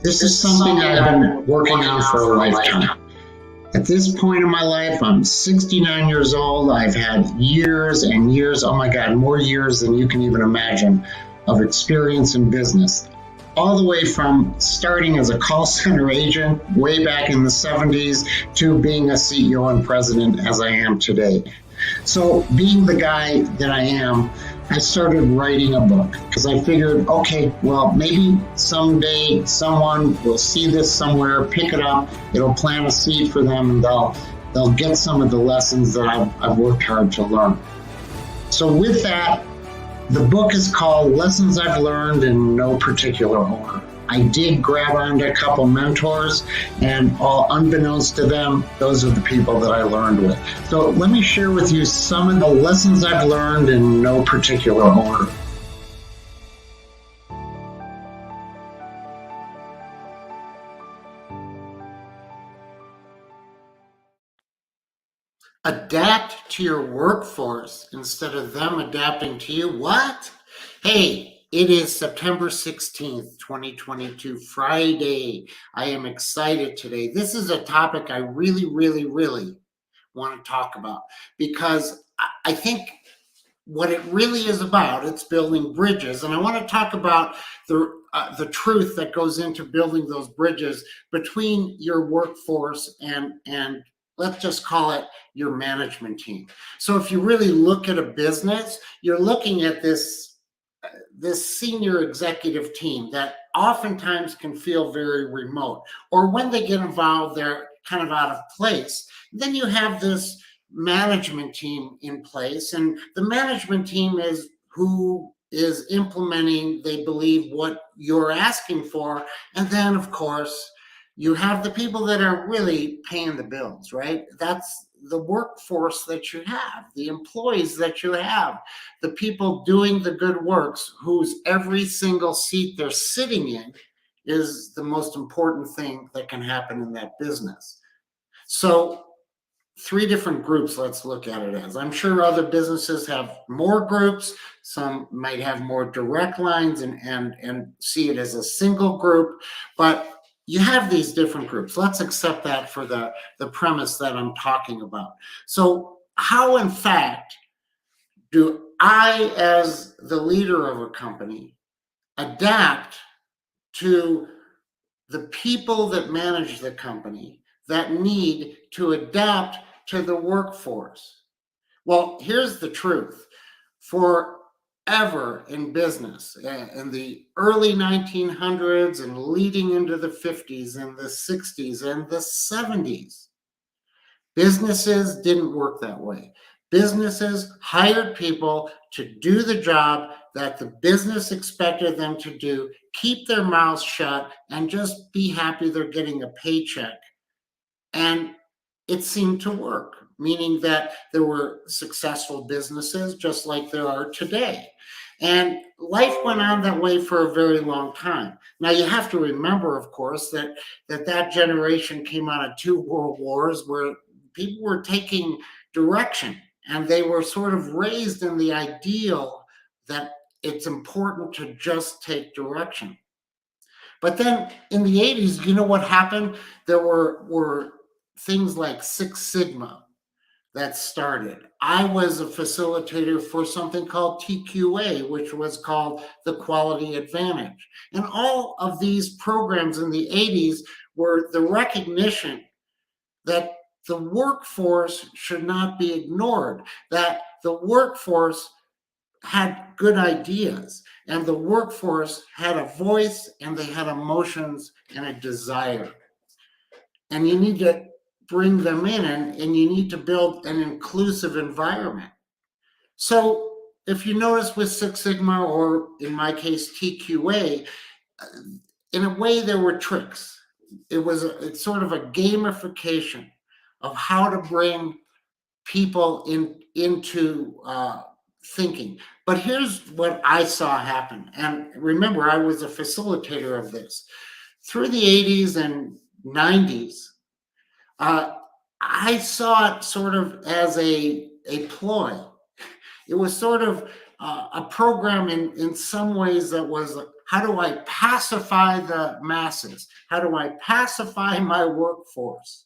This is something that I've been working on for a lifetime. At this point in my life, I'm 69 years old. I've had years and years, oh my God, more years than you can even imagine, of experience in business. All the way from starting as a call center agent way back in the 70s to being a CEO and president as I am today. So being the guy that I am, I started writing a book because I figured, okay, well, maybe someday someone will see this somewhere, pick it up, it'll plant a seed for them, and they'll get some of the lessons that I've worked hard to learn. So with that, the book is called Lessons I've Learned in No Particular Order. I did grab onto a couple mentors, and all unbeknownst to them, those are the people that I learned with. So let me share with you some of the lessons I've learned in no particular order. Adapt to your workforce instead of them adapting to you. What? Hey, it is September 16th, 2022, Friday. I am excited today. This is a topic I really want to talk about because I think what it really is about, it's building bridges. And I want to talk about the truth that goes into building those bridges between your workforce and let's just call it your management team. So if you really look at a business, you're looking at this senior executive team that oftentimes can feel very remote, or when they get involved, they're kind of out of place. Then you have this management team in place, and the management team is who is implementing, they believe, what you're asking for. And then, of course, you have the people that are really paying the bills, right? That's the workforce that you have, the employees that you have, the people doing the good works, whose every single seat they're sitting in is the most important thing that can happen in that business. So 3 different groups, let's look at it as. I'm sure other businesses have more groups. Some might have more direct lines and see it as a single group, but you have these different groups. Let's accept that for the premise that I'm talking about. So how, in fact, do I, as the leader of a company, adapt to the people that manage the company that need to adapt to the workforce? Well, here's the truth. Forever in business, in the early 1900s and leading into the 50s and the 60s and the 70s, businesses didn't work that way. Businesses hired people to do the job that the business expected them to do, keep their mouths shut, and just be happy they're getting a paycheck. And it seemed to work, meaning that there were successful businesses just like there are today. And life went on that way for a very long time. Now, you have to remember, of course, that generation came out of 2 world wars where people were taking direction, and they were sort of raised in the ideal that it's important to just take direction. But then in the 80s, you know what happened? There were things like Six Sigma that started. I was a facilitator for something called TQA, which was called the Quality Advantage. And all of these programs in the 80s were the recognition that the workforce should not be ignored, that the workforce had good ideas, and the workforce had a voice, and they had emotions and a desire. And you need to bring them in, and you need to build an inclusive environment. So if you notice with Six Sigma, or in my case, TQA, in a way there were tricks. It's sort of a gamification of how to bring people into thinking. But here's what I saw happen. And remember, I was a facilitator of this. Through the 80s and 90s, I saw it sort of as a ploy. It was sort of a program in some ways that was, how do I pacify the masses? How do I pacify my workforce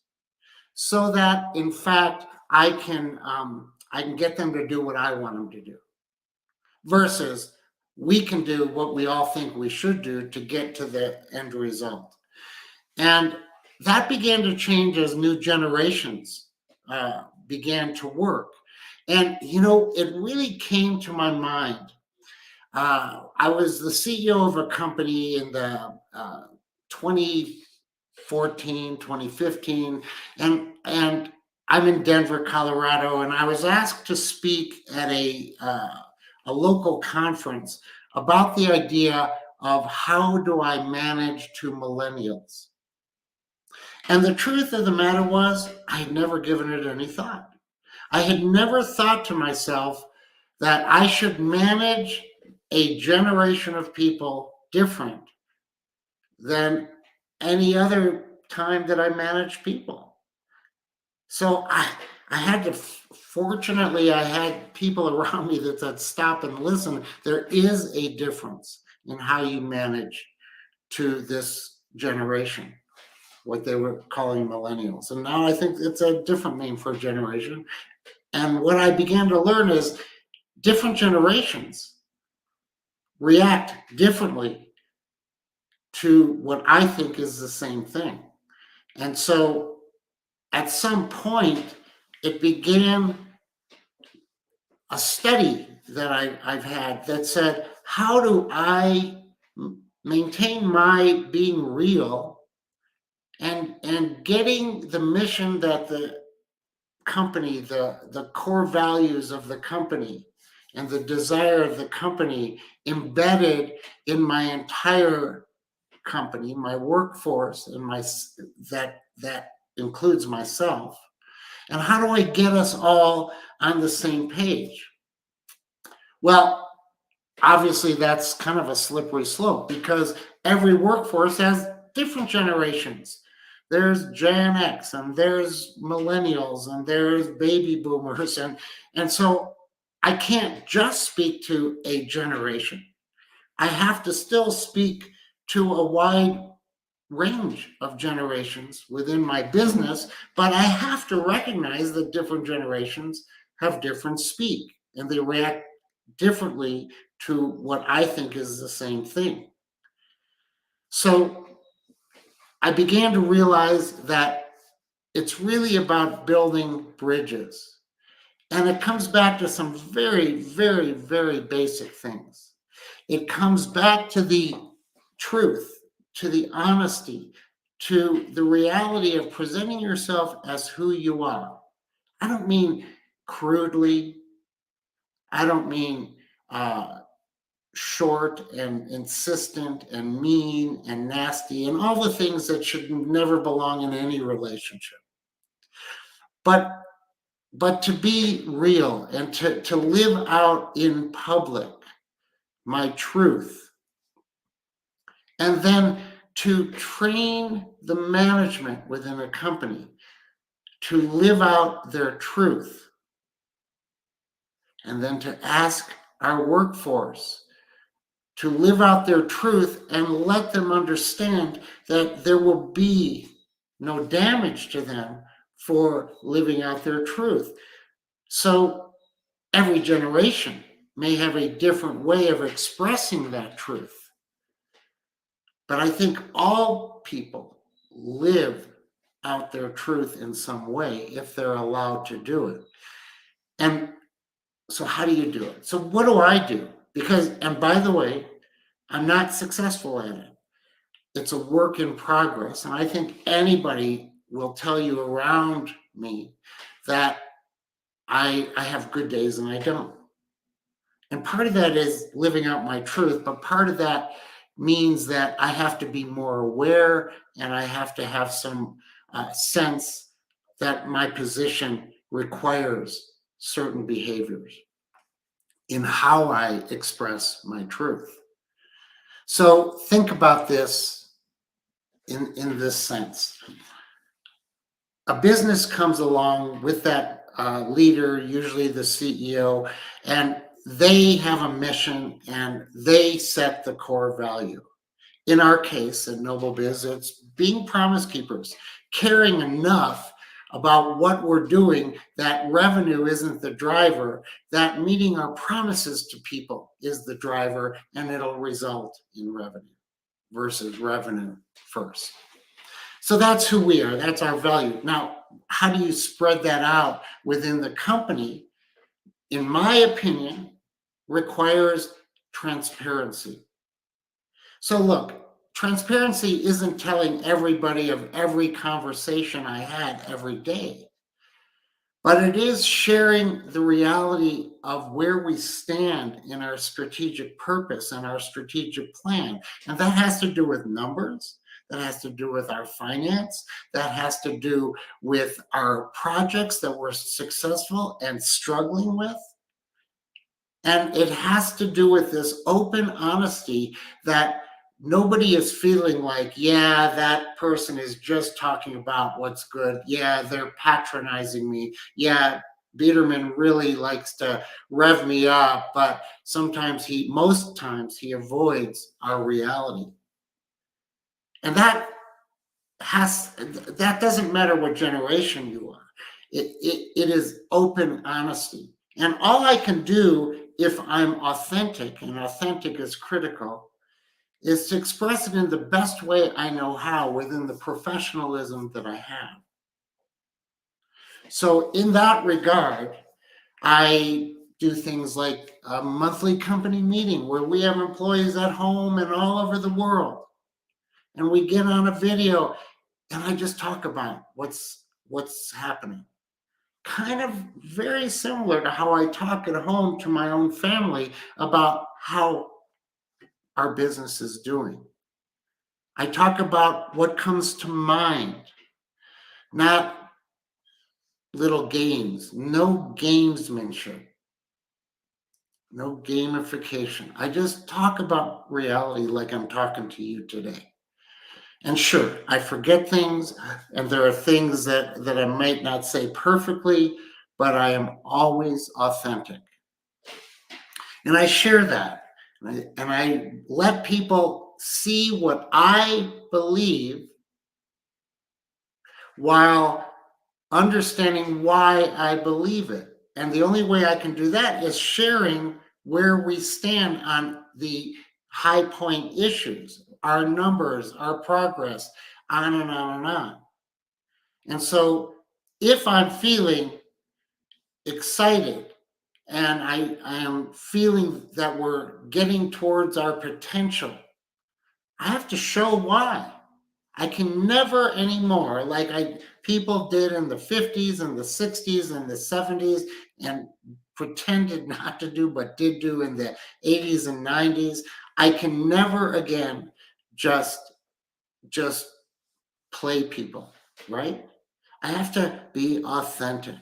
so that in fact I can get them to do what I want them to do, versus we can do what we all think we should do to get to the end result. And that began to change as new generations began to work. And, it really came to my mind. I was the CEO of a company in the 2014, 2015, and I'm in Denver, Colorado, and I was asked to speak at a local conference about the idea of how do I manage to millennials. And the truth of the matter was, I had never given it any thought. I had never thought to myself that I should manage a generation of people different than any other time that I managed people. So I had to, fortunately, I had people around me that said, stop and listen. There is a difference in how you manage to this generation, what they were calling millennials. And now I think it's a different name for a generation. And what I began to learn is different generations react differently to what I think is the same thing. And so at some point, it began a study that I've had that said, how do I maintain my being real and getting the mission that the company, the core values of the company and the desire of the company embedded in my entire company, my workforce, and that includes myself. And how do I get us all on the same page? Well, obviously that's kind of a slippery slope because every workforce has different generations. There's Gen X and there's millennials and there's baby boomers. And so I can't just speak to a generation. I have to still speak to a wide range of generations within my business, but I have to recognize that different generations have different speak and they react differently to what I think is the same thing. So I began to realize that it's really about building bridges. And it comes back to some very, very, very basic things. It comes back to the truth, to the honesty, to the reality of presenting yourself as who you are. I don't mean crudely. I don't mean short and insistent and mean and nasty and all the things that should never belong in any relationship. But to be real and to live out in public my truth, and then to train the management within a company to live out their truth, and then to ask our workforce to live out their truth and let them understand that there will be no damage to them for living out their truth. So every generation may have a different way of expressing that truth. But I think all people live out their truth in some way if they're allowed to do it. And so how do you do it? So what do I do? Because, and by the way, I'm not successful at it. It's a work in progress. And I think anybody will tell you around me that I have good days and I don't. And part of that is living out my truth, but part of that means that I have to be more aware and I have to have some sense that my position requires certain behaviors in how I express my truth. So think about this in this sense. A business comes along with that leader, usually the CEO, and they have a mission and they set the core value. In our case at NobleBiz, it's being promise keepers, caring enough about what we're doing that revenue isn't the driver, that meeting our promises to people is the driver, and it'll result in revenue versus revenue first. So that's who we are. That's our value. Now, how do you spread that out within the company? In my opinion, requires transparency. So look, transparency isn't telling everybody of every conversation I had every day, but it is sharing the reality of where we stand in our strategic purpose and our strategic plan. And that has to do with numbers, that has to do with our finance, that has to do with our projects that we're successful and struggling with. And it has to do with this open honesty that nobody is feeling like, yeah, that person is just talking about what's good. Yeah, they're patronizing me. Yeah, Biederman really likes to rev me up, but most times he avoids our reality. And that doesn't matter what generation you are. It is open honesty. And all I can do if I'm authentic, and authentic is critical, is to express it in the best way I know how within the professionalism that I have. So in that regard, I do things like a monthly company meeting where we have employees at home and all over the world. And we get on a video and I just talk about what's happening. Kind of very similar to how I talk at home to my own family about how our business is doing. I talk about what comes to mind, not little games, no gamesmanship, no gamification. I just talk about reality like I'm talking to you today. And sure, I forget things, and there are things that I might not say perfectly, but I am always authentic. And I share that. And I let people see what I believe while understanding why I believe it. And the only way I can do that is sharing where we stand on the high point issues, our numbers, our progress, on and on and on. And so if I'm feeling excited and I am feeling that we're getting towards our potential, I have to show why. I can never anymore, like people did in the 50s and the 60s and the 70s and pretended not to do, but did do in the 80s and 90s. I can never again just play people, right? I have to be authentic.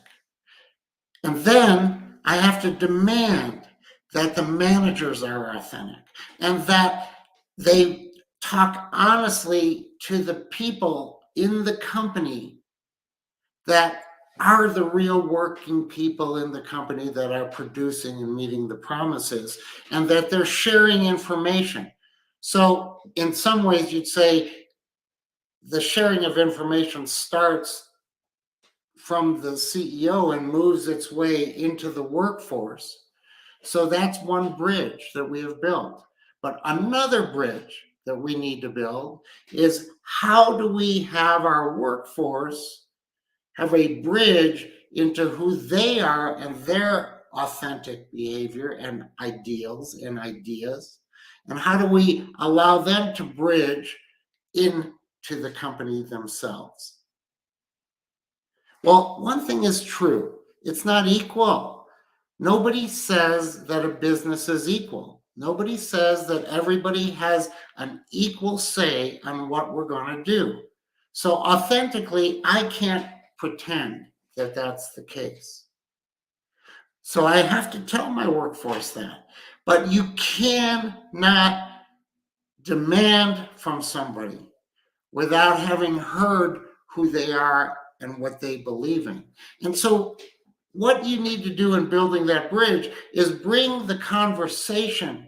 And then I have to demand that the managers are authentic and that they talk honestly to the people in the company that are the real working people in the company that are producing and meeting the promises, and that they're sharing information. So in some ways you'd say the sharing of information starts from the CEO and moves its way into the workforce. So that's one bridge that we have built. But another bridge that we need to build is how do we have our workforce have a bridge into who they are and their authentic behavior and ideals and ideas? And how do we allow them to bridge into the company themselves? Well, one thing is true. It's not equal. Nobody says that a business is equal. Nobody says that everybody has an equal say on what we're going to do. So authentically, I can't pretend that that's the case. So I have to tell my workforce that. But you cannot demand from somebody without having heard who they are and what they believe in. And so what you need to do in building that bridge is bring the conversation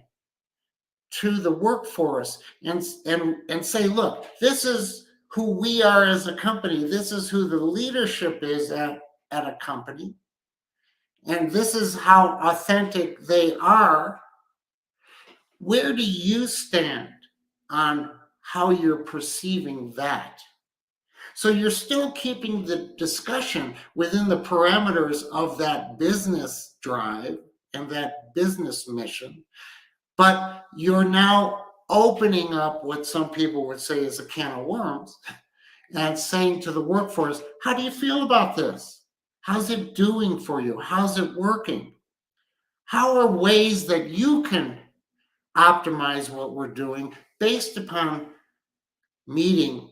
to the workforce and say, look, this is who we are as a company. This is who the leadership is at a company. And this is how authentic they are. Where do you stand on how you're perceiving that? So you're still keeping the discussion within the parameters of that business drive and that business mission, but you're now opening up what some people would say is a can of worms and saying to the workforce, how do you feel about this? How's it doing for you? How's it working? How are ways that you can optimize what we're doing based upon meeting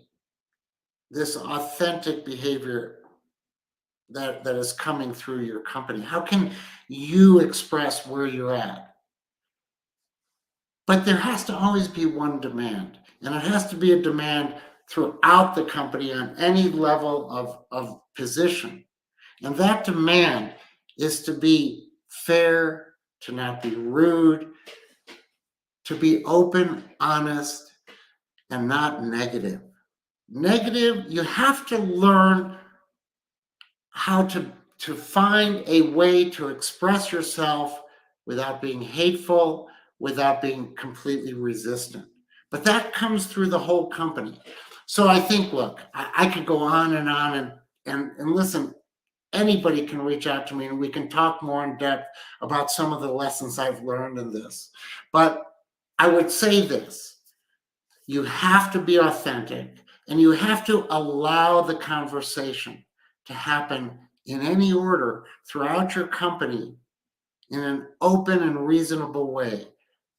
this authentic behavior that is coming through your company? How can you express where you're at? But there has to always be one demand, and it has to be a demand throughout the company on any level of position. And that demand is to be fair, to not be rude, to be open, honest, and not negative. Negative, you have to learn how to find a way to express yourself without being hateful, without being completely resistant. But that comes through the whole company. So I think, look, I could go on and listen, anybody can reach out to me and we can talk more in depth about some of the lessons I've learned in this. But I would say this, you have to be authentic and you have to allow the conversation to happen in any order throughout your company in an open and reasonable way,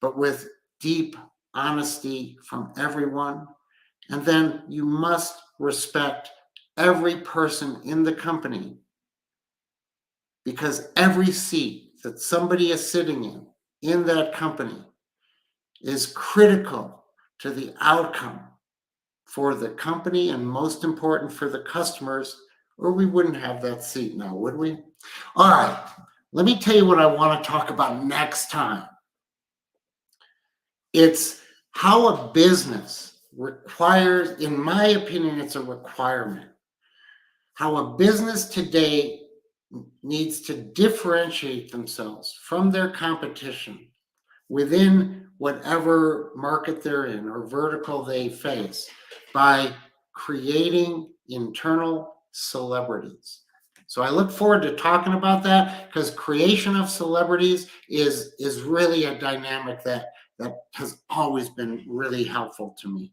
but with deep honesty from everyone. And then you must respect every person in the company, because every seat that somebody is sitting in that company is critical to the outcome for the company and most important for the customers, or we wouldn't have that seat now, would we? All right, let me tell you what I want to talk about next time. It's how a business requires, in my opinion, it's a requirement, how a business today needs to differentiate themselves from their competition within whatever market they're in or vertical they face by creating internal celebrities. So I look forward to talking about that, because creation of celebrities is really a dynamic that has always been really helpful to me.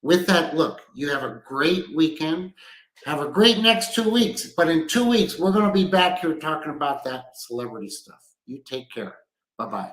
With that, look, you have a great weekend. Have a great next 2 weeks. But in 2 weeks, we're going to be back here talking about that celebrity stuff. You take care. Bye-bye.